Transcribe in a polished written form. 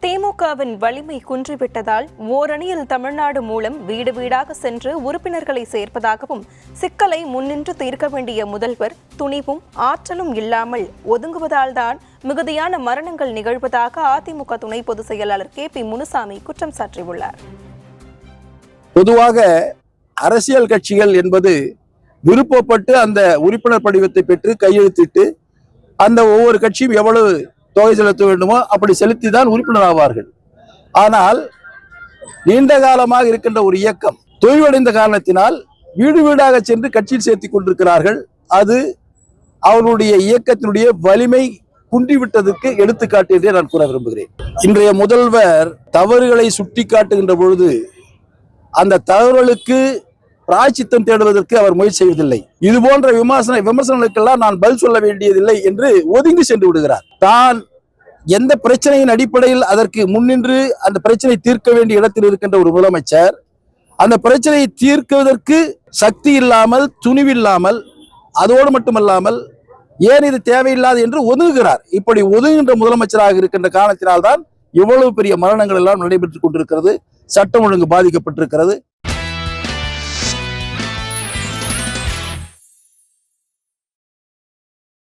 திமுகவின் வலிமை குன்றிவிட்டதால் ஓரணியில் தமிழ்நாடு மூலம் வீடு வீடாக சென்று உறுப்பினர்களை சேர்ப்பதாகவும் சிக்கலை முன்னின்று தீர்க்க வேண்டிய முதல்வர் துணிவும் ஆற்றலும் இல்லாமல் ஒதுங்குவதால் தான் மிகுதியான மரணங்கள் நிகழ்வதாக அதிமுக துணை பொதுச் செயலாளர் KP முனுசாமி குற்றம் சாட்டியுள்ளார். பொதுவாக அரசியல் கட்சிகள் என்பது விருப்பப்பட்டு அந்த உறுப்பினர் படிவத்தை பெற்று கையெழுத்திட்டு அந்த ஒவ்வொரு கட்சியும் எவ்வளவு தொகை செலுத்த வேண்டுமோ அப்படி செலுத்தி தான் உறுப்பினர் ஆவார்கள். ஆனால் நீண்ட காலமாக இருக்கின்ற ஒரு இயக்கம் தொய்வடைந்த காரணத்தினால் வீடு வீடாக சென்று கட்சியில் சேர்த்துக் கொண்டிருக்கிறார்கள். அது அவர்களுடைய இயக்கத்தினுடைய வலிமை குன்றிவிட்டதற்கு எடுத்துக்காட்டு என்றே நான் கூற விரும்புகிறேன். இன்றைய முதல்வர் தவறுகளை சுட்டி காட்டுகின்ற பொழுது அந்த தவறுகளுக்கு பிராயச்சித்தம் தேடுவதற்கு அவர் முயற்சி செய்வதில்லை. இது போன்ற விமர்சனங்களுக்கெல்லாம் நான் பதில் சொல்ல வேண்டியதில்லை என்று ஒதுங்கி சென்று விடுகிறார். தான் எந்த பிரச்சனையின் அடிப்படையில் அதற்கு முன்னின்று அந்த பிரச்சனை தீர்க்க வேண்டிய இடத்தில் இருக்கின்ற ஒரு முதலமைச்சர் அந்த பிரச்சனையை தீர்க்குவதற்கு சக்தி இல்லாமல் துணிவில்லாமல் அதோடு மட்டுமல்லாமல் ஏன் இது தேவையில்லாது என்று ஒதுங்குகிறார். இப்படி ஒதுங்குகின்ற முதலமைச்சராக இருக்கின்ற காரணத்தினால்தான் இவ்வளவு பெரிய மரணங்கள் எல்லாம் நடைபெற்றுக் கொண்டிருக்கிறது. சட்டம் ஒழுங்கு பாதிக்கப்பட்டிருக்கிறது.